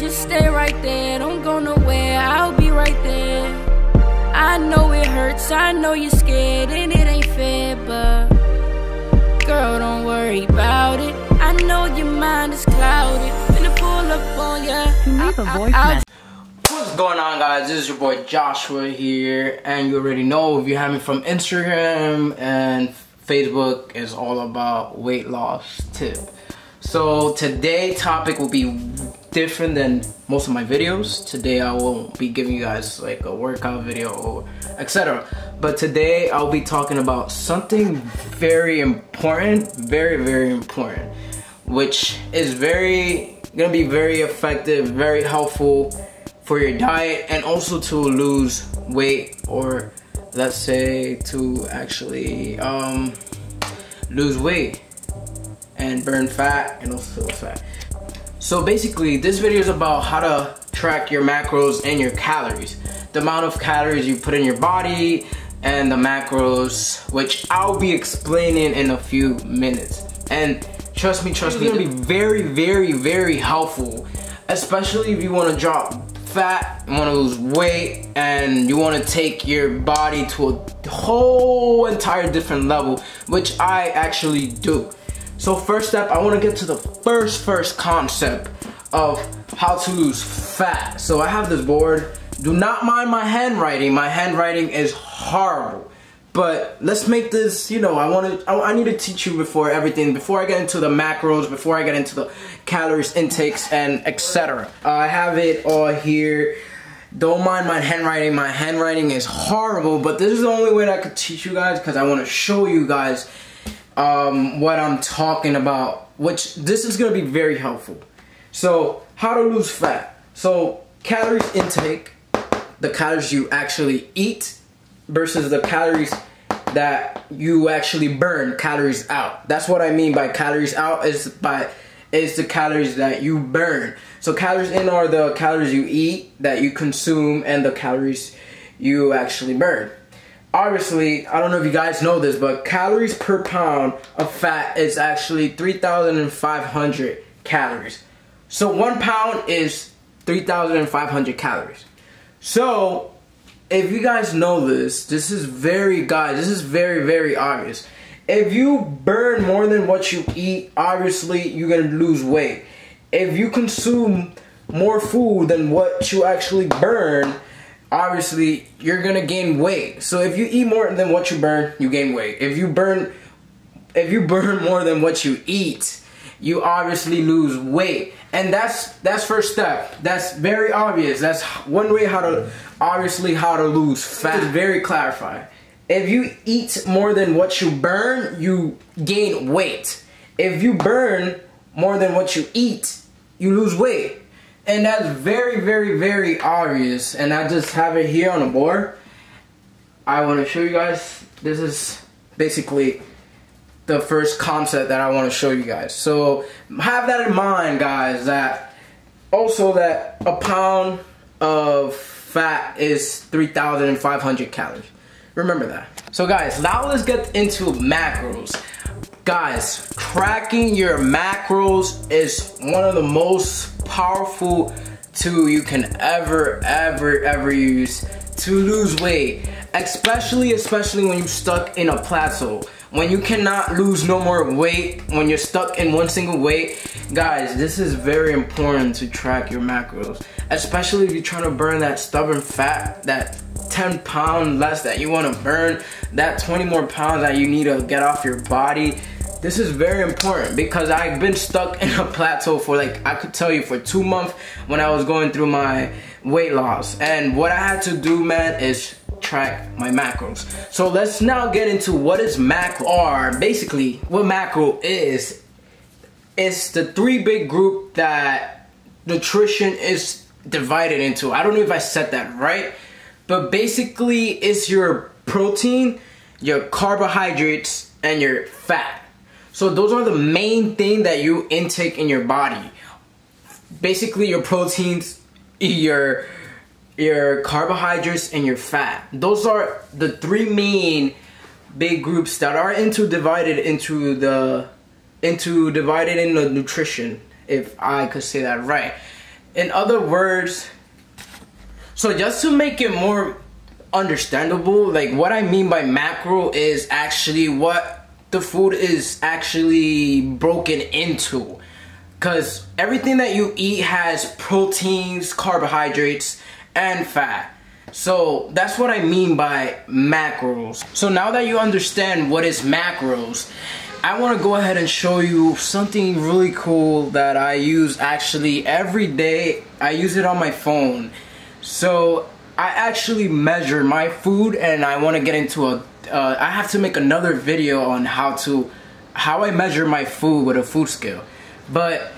just stay right there, don't go nowhere, I'll be right there. I know it hurts, I know you're scared, and it ain't fair, but girl, don't worry about it. I know your mind is clouded, finna pull up on ya. Leave a voice message. What's going on, guys? This is your boy Joshua here, and you already know if you have me from Instagram and Facebook, it's all about weight loss tip. So today's topic will be different than most of my videos. Today I won't be giving you guys like a workout video or etc. But today I'll be talking about something very important, very important, which is gonna be very effective, very helpful for your diet and also to lose weight, or let's say to actually lose weight and burn fat and also fat. So basically this video is about how to track your macros and your calories, the amount of calories you put in your body and the macros, which I'll be explaining in a few minutes. And trust me, it's gonna be very helpful, especially if you want to drop fat, you want to lose weight, and you want to take your body to a whole entire different level, which I actually do. So first step, I want to get to the first concept of how to lose fat. So I have this board. Do not mind my handwriting. My handwriting is horrible. But let's make this, you know, I need to teach you before everything, before I get into the macros, before I get into the calories intakes and etc. I have it all here. Don't mind my handwriting. My handwriting is horrible, but this is the only way that I could teach you guys, because I want to show you guys what I'm talking about, which this is going to be very helpful. So how to lose fat. So calories intake, the calories you actually eat versus the calories that you actually burn, calories out. That's what I mean by calories out, is the calories that you burn. So calories in are the calories you eat, that you consume, and the calories you actually burn. Obviously, I don't know if you guys know this, but calories per pound of fat is actually 3,500 calories. So 1 pound is 3,500 calories. So if you guys know this, this is very obvious. If you burn more than what you eat, obviously you're gonna lose weight. If you consume more food than what you actually burn, obviously you're gonna gain weight. So if you eat more than what you burn, you gain weight. If you burn more than what you eat, you obviously lose weight. And that's first step. That's very obvious. That's one way how to lose fat. It's very clarified. If you eat more than what you burn, you gain weight. If you burn more than what you eat, you lose weight. And that's very obvious. And I just have it here on the board. I want to show you guys. This is basically the first concept that I want to show you guys. So have that in mind, guys, that also that a pound of fat is 3,500 calories. Remember that. So guys, now let's get into macros. Guys, tracking your macros is one of the most powerful tools you can ever use to lose weight, especially when you're stuck in a plateau, when you cannot lose no more weight, when you're stuck in one single weight. Guys, this is very important to track your macros, especially if you're trying to burn that stubborn fat, that 10 pounds less that you want to burn, that 20 more pounds that you need to get off your body. This is very important, because I've been stuck in a plateau for, like, I could tell you, for 2 months when I was going through my weight loss. And what I had to do, man, is track my macros. So let's now get into what is macro, or basically what macro is. It's the 3 big group that nutrition is divided into. I don't know if I said that right, but basically it's your protein, your carbohydrates, and your fat. So those are the main thing that you intake in your body. Basically your proteins, your carbohydrates, and your fat. Those are the 3 main big groups that are divided into the nutrition, if I could say that right. In other words, so just to make it more understandable, like what I mean by macro is actually what the food is actually broken into. Because everything that you eat has proteins, carbohydrates, and fat. So that's what I mean by macros. So now that you understand what is macros, I want to go ahead and show you something really cool that I use actually every day. I use it on my phone. So I actually measure my food, and I want to get into I have to make another video on how I measure my food with a food scale. But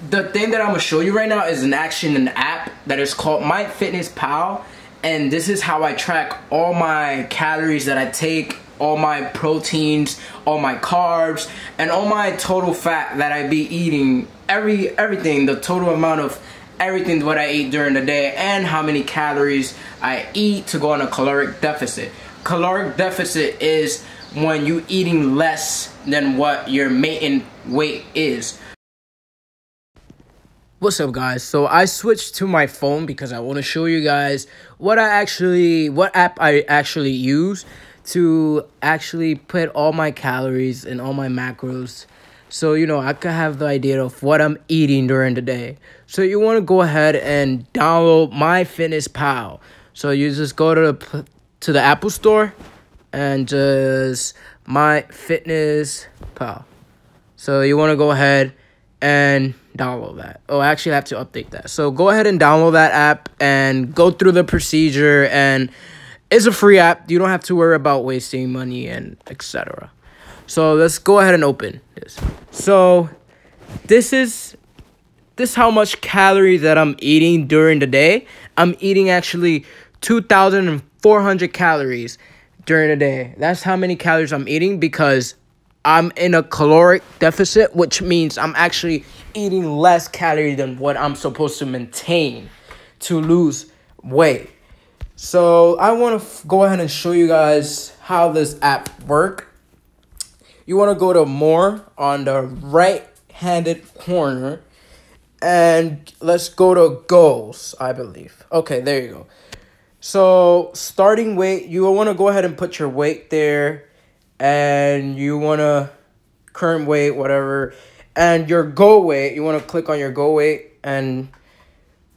the thing that I'm gonna show you right now is an app that is called MyFitnessPal, and this is how I track all my calories that I take, all my proteins, all my carbs, and all my total fat that I be eating, everything, the total amount of everything what I eat during the day, and how many calories I eat to go on a caloric deficit. Caloric deficit is when you eating less than what your maintenance weight is. What's up, guys? So I switched to my phone because I want to show you guys what app I actually use to actually put all my calories and all my macros, so you know I could have the idea of what I'm eating during the day. So you want to go ahead and download MyFitnessPal. So you just go to the Apple Store and just MyFitnessPal. So you want to go ahead and download that. Oh, I actually have to update that. So go ahead and download that app and go through the procedure, and it's a free app. You don't have to worry about wasting money and etc. So let's go ahead and open this. So this is how much calories that I'm eating during the day. I'm eating actually 2,400 calories during the day. That's how many calories I'm eating because I'm in a caloric deficit, which means I'm actually eating less calories than what I'm supposed to maintain to lose weight. So I want to go ahead and show you guys how this app works. You want to go to more on the right-handed corner, and let's go to goals, I believe. Okay, there you go. So starting weight, you want to go ahead and put your weight there. And you want to current weight, whatever, and your goal weight, you want to click on your goal weight and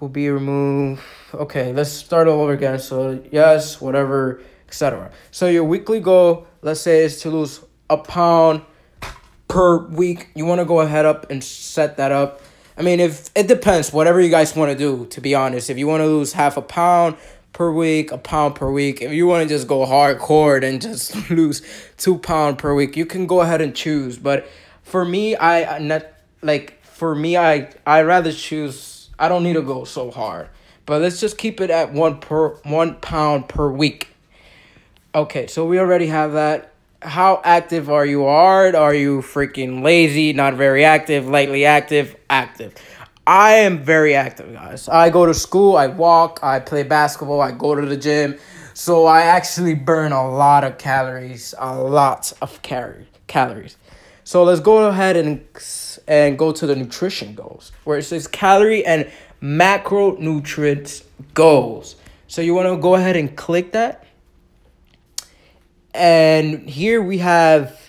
will be removed. Okay, let's start all over again. So yes, whatever, etc. So your weekly goal, let's say, is to lose a pound per week. You want to go ahead up and set that up. I mean, if it depends, whatever you guys want to do, to be honest. If you want to lose half a pound per week, a pound per week. If you want to just go hardcore and just lose 2 pounds per week, you can go ahead and choose. But for me, I rather choose. I don't need to go so hard. But let's just keep it at 1 pound per week. Okay, so we already have that. How active are you? Are you freaking lazy? Not very active. Lightly active? Active. I am very active, guys. I go to school, I walk, I play basketball, I go to the gym. So I actually burn a lot of calories, calories. So let's go ahead and go to the nutrition goals, where it says calorie and macronutrients goals. So you want to go ahead and click that. And here we have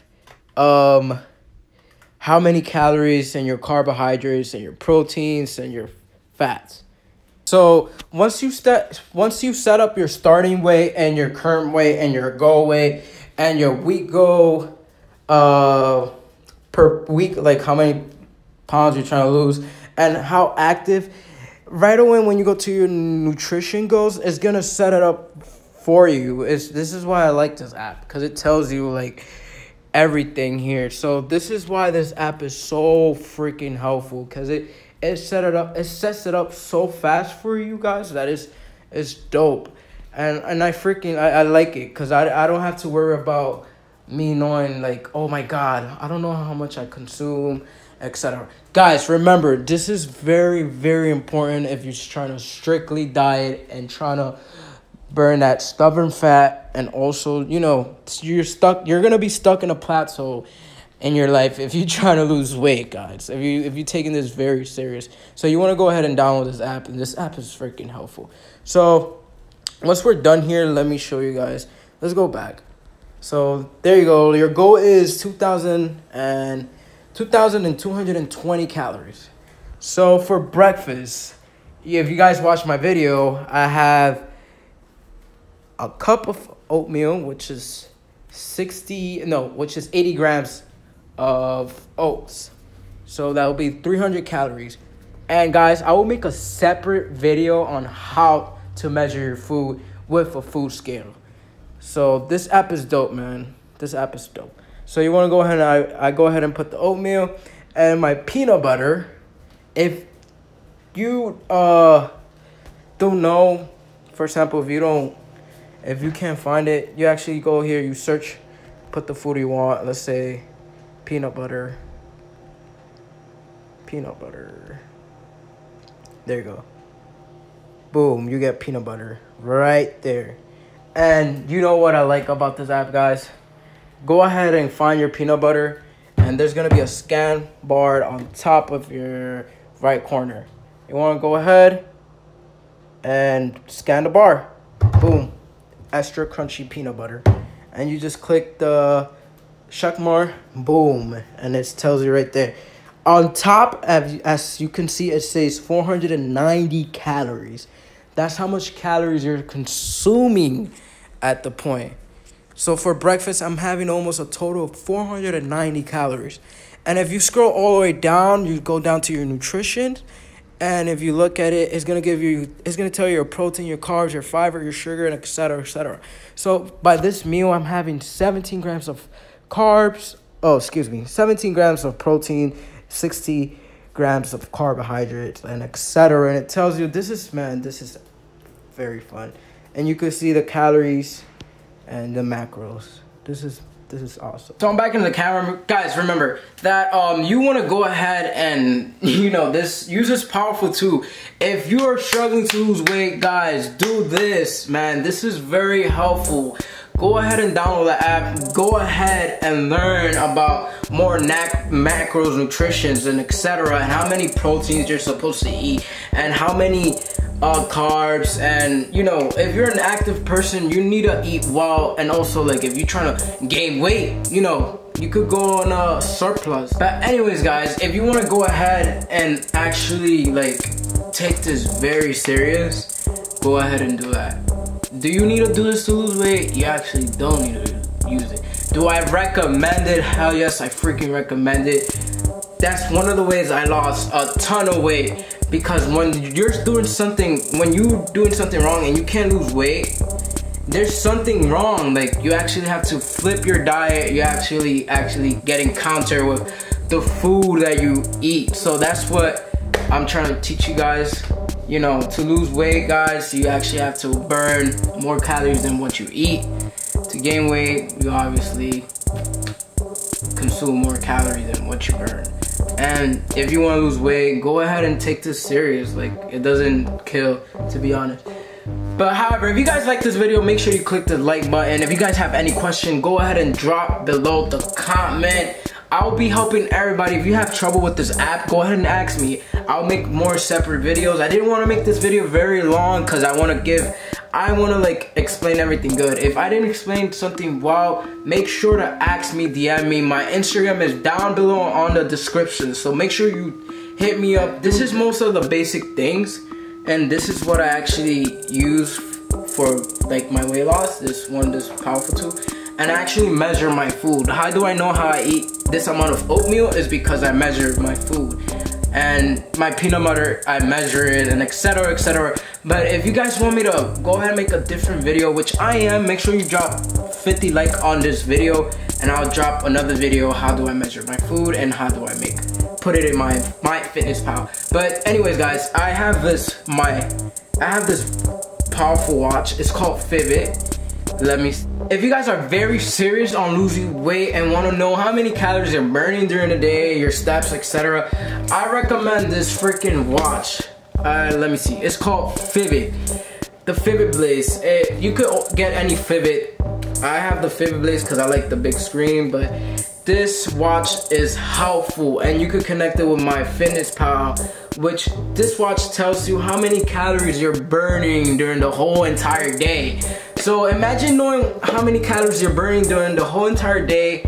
how many calories and your carbohydrates and your proteins and your fats. So once you set up your starting weight and your current weight and your goal weight and your week goal per week, like how many pounds you're trying to lose and how active, right away when you go to your nutrition goals, it's gonna set it up for you. This is why I like this app, because it tells you like everything here. So this is why this app is so freaking helpful, because it sets it up so fast for you guys that it's dope. And I like it, because I don't have to worry about me knowing like, oh my god, I don't know how much I consume, etc. Guys, remember, this is very, very important if you're trying to strictly diet and trying to burn that stubborn fat. And also, you know, you're gonna be stuck in a plateau, in your life if you're trying to lose weight, guys. If you're taking this very serious. So you want to go ahead and download this app, and this app is freaking helpful. So once we're done here, let me show you guys. Let's go back. So there you go. Your goal is 2,220 calories. So for breakfast, if you guys watch my video, I have a cup of oatmeal, which is 80 grams of oats. So that will be 300 calories. And guys, I will make a separate video on how to measure your food with a food scale. So this app is dope, man. This app is dope. So you want to go ahead and I go ahead and put the oatmeal and my peanut butter. If you don't know, for example, if you can't find it, you actually go here, you search, put the food you want. Let's say peanut butter. There you go. Boom, you get peanut butter right there. And you know what I like about this app, guys? Go ahead and find your peanut butter, and there's gonna be a scan bar on top of your right corner. You wanna go ahead and scan the bar. Boom, extra crunchy peanut butter. And you just click the check mark, boom, and it tells you right there. On top, as you can see, it says 490 calories. That's how much calories you're consuming at the point. So for breakfast, I'm having almost a total of 490 calories. And if you scroll all the way down, you go down to your nutrition. And if you look at it, it's gonna tell you your protein, your carbs, your fiber, your sugar, and et cetera, et cetera. So by this meal, I'm having 17 grams of carbs. 17 grams of protein, 60 grams of carbohydrates, and etc. And it tells you this is very fun. And you can see the calories and the macros. This is awesome. So I'm back in the camera. Guys, remember that you want to go ahead and use this powerful tool. If you are struggling to lose weight, guys, do this, man. This is very helpful. Go ahead and download the app. Go ahead and learn about more macros, nutritions, and etc. And how many proteins you're supposed to eat, and how many carbs. And if you're an active person, you need to eat well. And also, like, if you're trying to gain weight, you could go on a surplus. But anyways, guys, if you want to go ahead and actually take this very serious, go ahead and do that. Do you need to do this to lose weight? You actually don't need to use it. Do I recommend it? Hell yes, I freaking recommend it. That's one of the ways I lost a ton of weight. Because when you're doing something wrong and you can't lose weight, there's something wrong. Like, you actually have to flip your diet. You actually get encounter with the food that you eat. So that's what I'm trying to teach you guys. To lose weight, guys, you actually have to burn more calories than what you eat. To gain weight, you obviously consume more calories than what you burn. And if you want to lose weight, go ahead and take this serious. Like, it doesn't kill, to be honest. But however, if you guys like this video, make sure you click the like button. If you guys have any question, go ahead and drop below the comment. I'll be helping everybody. If you have trouble with this app, go ahead and ask me. I'll make more separate videos. I didn't want to make this video very long because I want to explain everything good. If I didn't explain something well, make sure to ask me, DM me. My Instagram is down below on the description, so make sure you hit me up. This is most of the basic things, and this is what I actually use for my weight loss. This powerful tool. And I actually measure my food. How do I know how I eat this amount of oatmeal? Is because I measure my food. And my peanut butter, I measure it, and etc, etc. But if you guys want me to go ahead and make a different video, which I am, make sure you drop 50 likes on this video, and I'll drop another video, how do I measure my food and how do I put it in my MyFitnessPal. But anyways, guys, I have this powerful watch. It's called Fitbit. If you guys are very serious on losing weight and want to know how many calories you're burning during the day, your steps, etc., I recommend this freaking watch. Let me see. It's called Fitbit. The Fitbit Blaze. You could get any Fitbit I have the Fitbit Blaze because I like the big screen, but this watch is helpful, and you could connect it with MyFitnessPal, which this watch tells you how many calories you're burning during the whole entire day. So imagine knowing how many calories you're burning during the whole entire day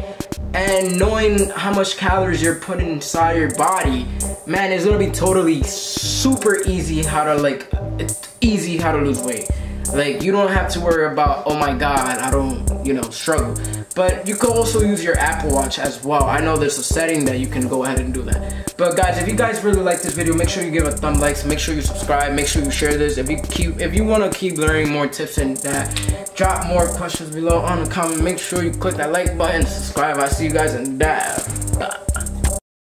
and knowing how much calories you're putting inside your body. Man, it's gonna be totally super easy how to lose weight. Like, you don't have to worry about, oh my god, I don't, you know, struggle. But you can also use your Apple Watch as well. I know there's a setting that you can go ahead and do that. But guys, if you guys really like this video, make sure you give a thumb like, make sure you subscribe, make sure you share this. If you want to keep learning more tips and that, drop more questions below on the comment. Make sure you click that like button, subscribe. I see you guys in that.